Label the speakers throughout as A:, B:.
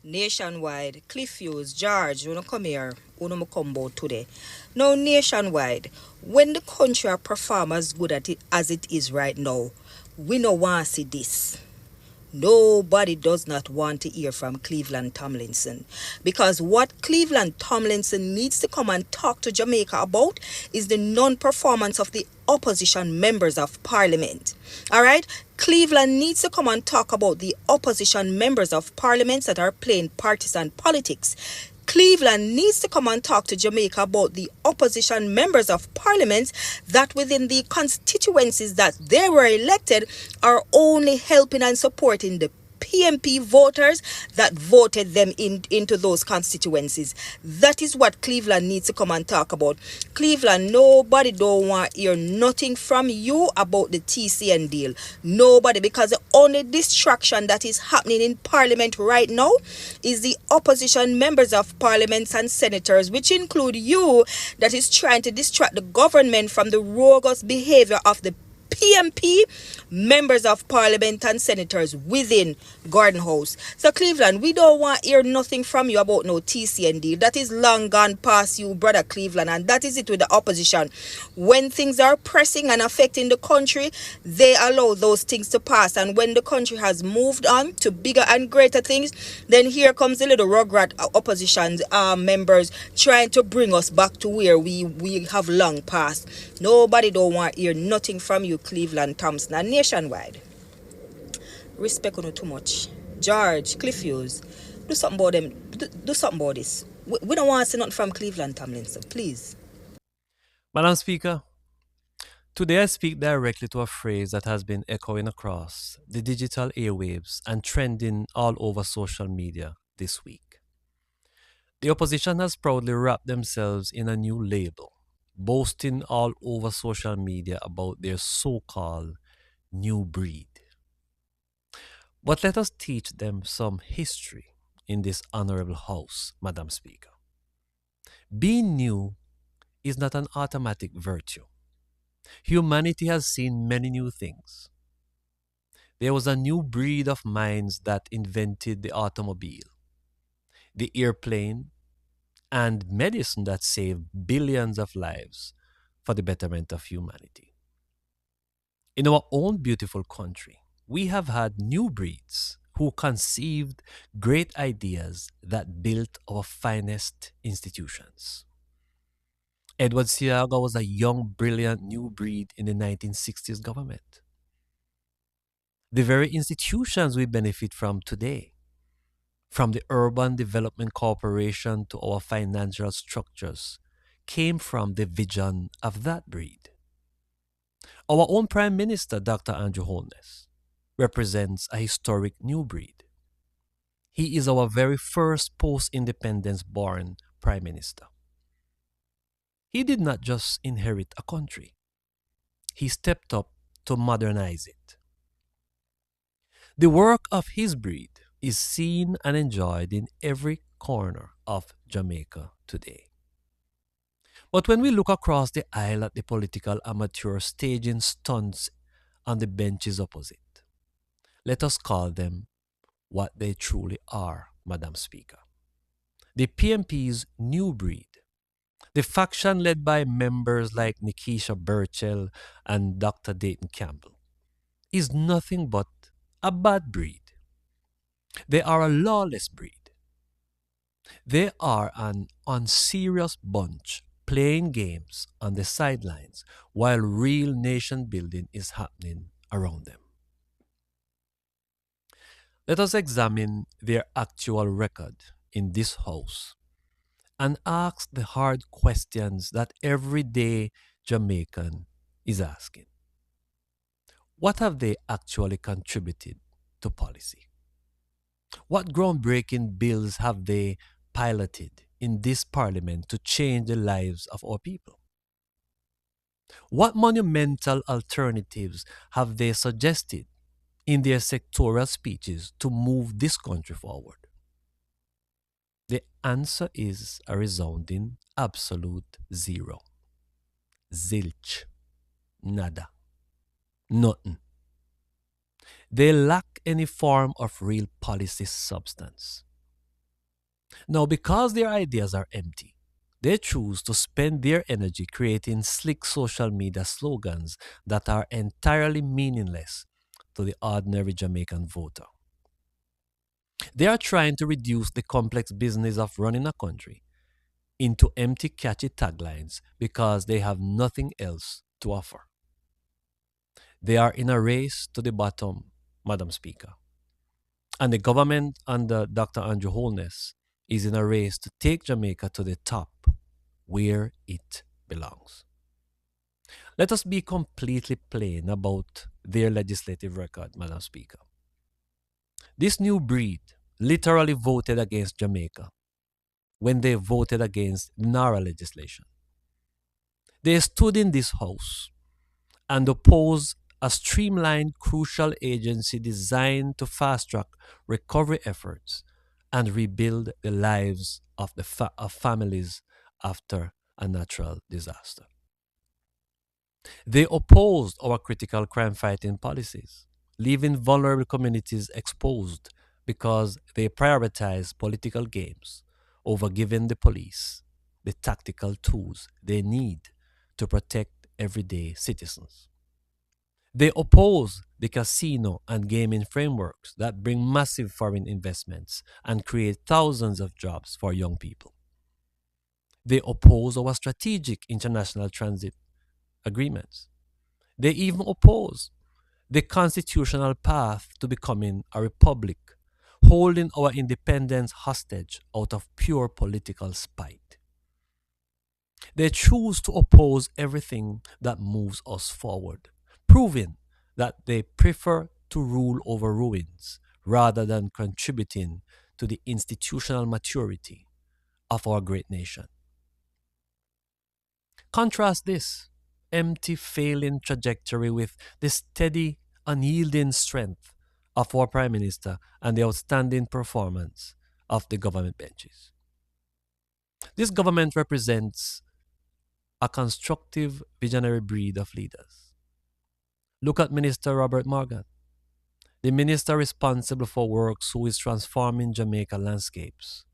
A: Nationwide, Cliff Hughes, George, you know, come here, you know, come about today. Now, nationwide, when the country are perform as good at it as it is right now, we no want to see this. Nobody does not want to hear from Cleveland Tomlinson, because what Cleveland Tomlinson needs to come and talk to Jamaica about is the non-performance of the opposition members of parliament. All right? Cleveland needs to come and talk about the opposition members of parliament that are playing partisan politics. Cleveland needs to come and talk to Jamaica about the opposition members of parliament that within the constituencies that they were elected are only helping and supporting the PMP voters that voted them into those constituencies. That is what Cleveland needs to come and talk about. Cleveland, nobody don't want to hear nothing from you about the TCN deal. Nobody, because the only distraction that is happening in Parliament right now is the opposition members of parliaments and senators, which include you, that is trying to distract the government from the roguish behavior of the PMP members of parliament and senators within Garden House. So Cleveland, we don't want to hear nothing from you about no TCN deal. That is long gone past you, brother Cleveland, and that is it with the opposition. When things are pressing and affecting the country, they allow those things to pass, and when the country has moved on to bigger and greater things, then here comes the little rugrat opposition members trying to bring us back to where we have long passed. Nobody don't want to hear nothing from you, Cleveland Thompson, and nationwide. Respect on too much. George, Cliff Hughes, do something about them. Do something about this. We don't want to see nothing from Cleveland Tomlinson, please.
B: Madam Speaker, today I speak directly to a phrase that has been echoing across the digital airwaves and trending all over social media this week. The opposition has proudly wrapped themselves in a new label, boasting all over social media about their so-called new breed. But let us teach them some history in this honorable house, Madam Speaker. Being new is not an automatic virtue. Humanity has seen many new things. There was a new breed of minds that invented the automobile, the airplane, and medicine that saved billions of lives for the betterment of humanity. In our own beautiful country, we have had new breeds who conceived great ideas that built our finest institutions. Edward Siaga was a young, brilliant new breed in the 1960s government. The very institutions we benefit from today, from the Urban Development Corporation to our financial structures, came from the vision of that breed. Our own Prime Minister, Dr. Andrew Holness, represents a historic new breed. He is our very first post-independence born Prime Minister. He did not just inherit a country. He stepped up to modernize it. The work of his breed is seen and enjoyed in every corner of Jamaica today. But when we look across the aisle at the political amateurs staging stunts on the benches opposite, let us call them what they truly are, Madam Speaker. The PMP's new breed, the faction led by members like Nikisha Burchell and Dr. Dayton Campbell, is nothing but a bad breed. They are a lawless breed. They are an unserious bunch playing games on the sidelines while real nation building is happening around them. Let us examine their actual record in this house and ask the hard questions that everyday Jamaican is asking. What have they actually contributed to policy? What groundbreaking bills have they piloted in this parliament to change the lives of our people? What monumental alternatives have they suggested in their sectoral speeches to move this country forward? The answer is a resounding absolute zero. Zilch. Nada. Nothing. They lack any form of real policy substance. Now, because their ideas are empty, they choose to spend their energy creating slick social media slogans that are entirely meaningless to the ordinary Jamaican voter. They are trying to reduce the complex business of running a country into empty, catchy taglines because they have nothing else to offer. They are in a race to the bottom, Madam Speaker. And the government under Dr. Andrew Holness is in a race to take Jamaica to the top where it belongs. Let us be completely plain about their legislative record, Madam Speaker. This new breed literally voted against Jamaica when they voted against NARA legislation. They stood in this house and opposed a streamlined, crucial agency designed to fast track recovery efforts and rebuild the lives of of families after a natural disaster. They opposed our critical crime fighting policies, leaving vulnerable communities exposed because they prioritize political games over giving the police the tactical tools they need to protect everyday citizens. They oppose the casino and gaming frameworks that bring massive foreign investments and create thousands of jobs for young people. They oppose our strategic international transit agreements. They even oppose the constitutional path to becoming a republic, holding our independence hostage out of pure political spite. They choose to oppose everything that moves us forward, proving that they prefer to rule over ruins rather than contributing to the institutional maturity of our great nation. Contrast this empty, failing trajectory with the steady, unyielding strength of our Prime Minister and the outstanding performance of the government benches. This government represents a constructive, visionary breed of leaders. Look at Minister Robert Morgan, the minister responsible for works who is transforming Jamaica landscapes.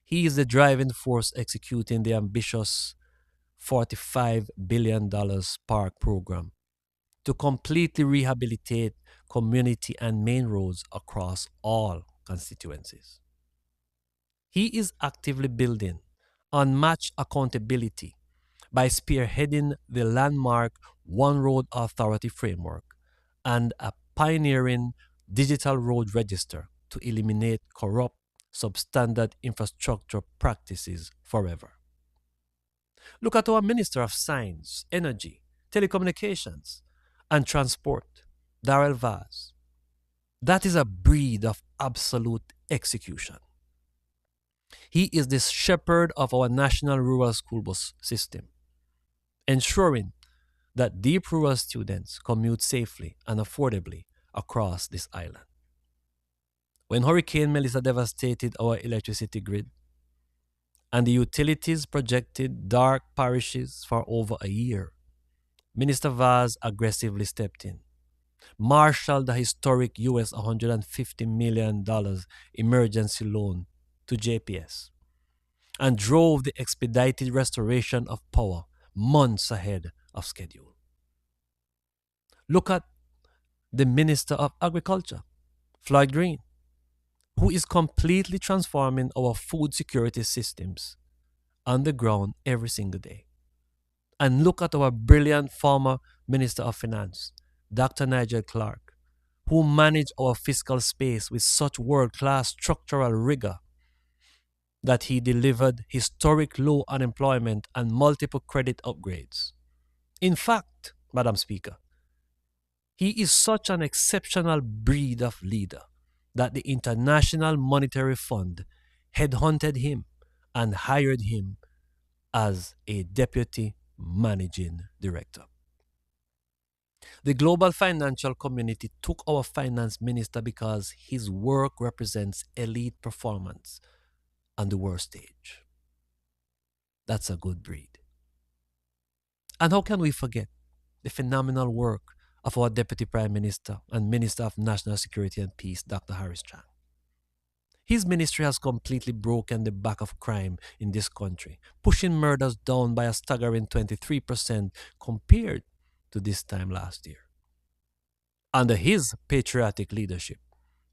B: He is the driving force executing the ambitious $45 billion park program to completely rehabilitate community and main roads across all constituencies. He is actively building unmatched accountability by spearheading the landmark One Road Authority framework and a pioneering digital road register to eliminate corrupt, substandard infrastructure practices forever. Look at our Minister of Science, Energy, Telecommunications, and Transport, Darrell Vaz. That is a breed of absolute execution. He is the shepherd of our national rural school bus system, ensuring that deep rural students commute safely and affordably across this island. When Hurricane Melissa devastated our electricity grid and the utilities projected dark parishes for over a year, Minister Vaz aggressively stepped in, marshaled the historic US $150 million emergency loan to JPS, and drove the expedited restoration of power months ahead of schedule. Look at the Minister of Agriculture, Floyd Green, who is completely transforming our food security systems on the ground every single day. And look at our brilliant former Minister of Finance, Dr. Nigel Clark, who managed our fiscal space with such world-class structural rigor that he delivered historic low unemployment and multiple credit upgrades. In fact, Madam Speaker, he is such an exceptional breed of leader that the International Monetary Fund headhunted him and hired him as a deputy managing director. The global financial community took our finance minister because his work represents elite performance on the world stage. That's a good breed. And how can we forget the phenomenal work of our Deputy Prime Minister and Minister of National Security and Peace, Dr. Harris Chang? His ministry has completely broken the back of crime in this country, pushing murders down by a staggering 23% compared to this time last year. Under his patriotic leadership,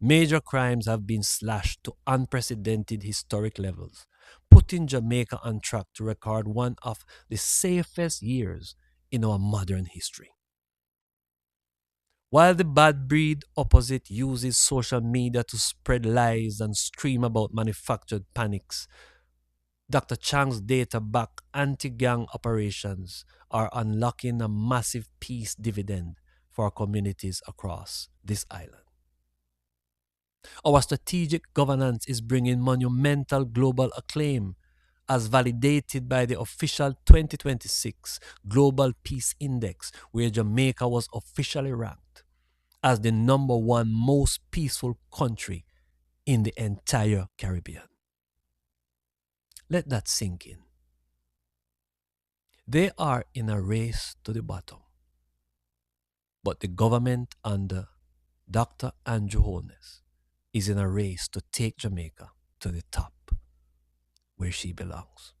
B: major crimes have been slashed to unprecedented historic levels, putting Jamaica on track to record one of the safest years in our modern history. While the bad breed opposite uses social media to spread lies and scream about manufactured panics, Dr. Chang's data backed anti gang operations are unlocking a massive peace dividend for communities across this island. Our strategic governance is bringing monumental global acclaim as validated by the official 2026 Global Peace Index, where Jamaica was officially ranked as the number one most peaceful country in the entire Caribbean. Let that sink in. They are in a race to the bottom, but the government under Dr. Andrew Holness is in a race to take Jamaica to the top, where she belongs.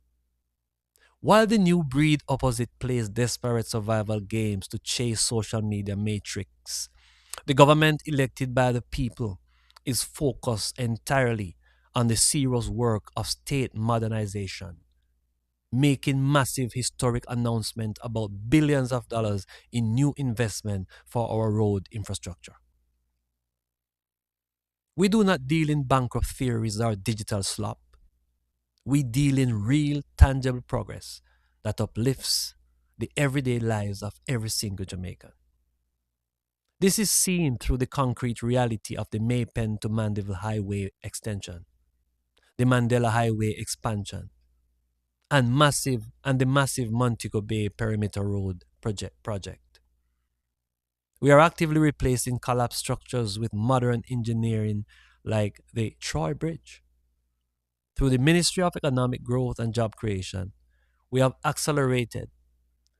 B: While the new breed opposite plays desperate survival games to chase social media matrix, the government elected by the people is focused entirely on the serious work of state modernization, making massive historic announcements about billions of dollars in new investment for our road infrastructure. We do not deal in bankrupt theories or digital slop. We deal in real, tangible progress that uplifts the everyday lives of every single Jamaican. This is seen through the concrete reality of the Maypen to Mandeville Highway extension, the Mandela Highway expansion, and the massive Montego Bay Perimeter Road project. We are actively replacing collapsed structures with modern engineering like the Troy Bridge. Through the Ministry of Economic Growth and Job Creation, we have accelerated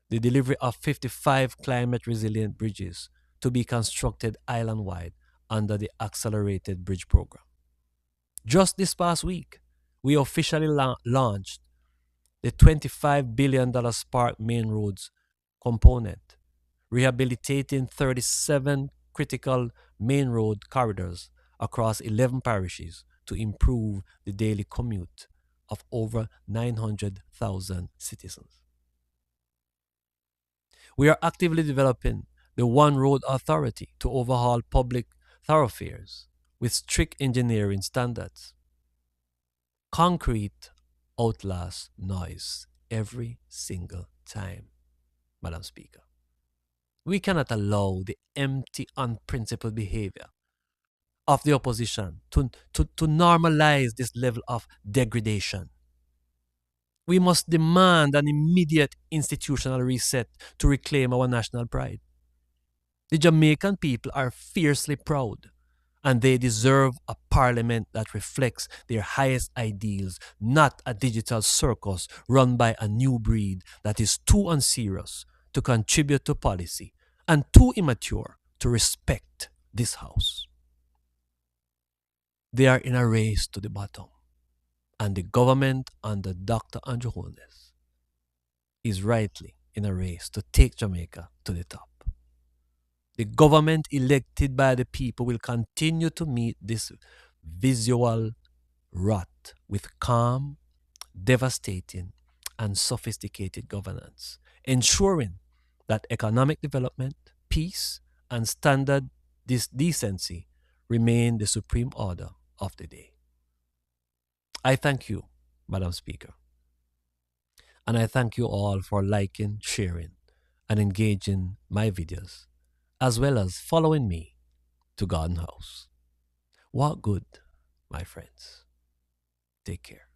B: the delivery of 55 climate resilient bridges to be constructed island-wide under the Accelerated Bridge Program. Just this past week, we officially launched the $25 billion Spark Main Roads component, rehabilitating 37 critical main road corridors across 11 parishes to improve the daily commute of over 900,000 citizens. We are actively developing the One Road Authority to overhaul public thoroughfares with strict engineering standards. Concrete outlasts noise every single time, Madam Speaker. We cannot allow the empty, unprincipled behavior of the opposition to normalize this level of degradation. We must demand an immediate institutional reset to reclaim our national pride. The Jamaican people are fiercely proud, and they deserve a parliament that reflects their highest ideals, not a digital circus run by a new breed that is too unserious to contribute to policy and too immature to respect this house. They are in a race to the bottom, and the government under Dr. Andrew Holness is rightly in a race to take Jamaica to the top. The government elected by the people will continue to meet this visual rot with calm, devastating, and sophisticated governance, ensuring that economic development, peace, and standard decency remain the supreme order of the day. I thank you, Madam Speaker, and I thank you all for liking, sharing, and engaging my videos, as well as following me to Garden House. Walk good, my friends. Take care.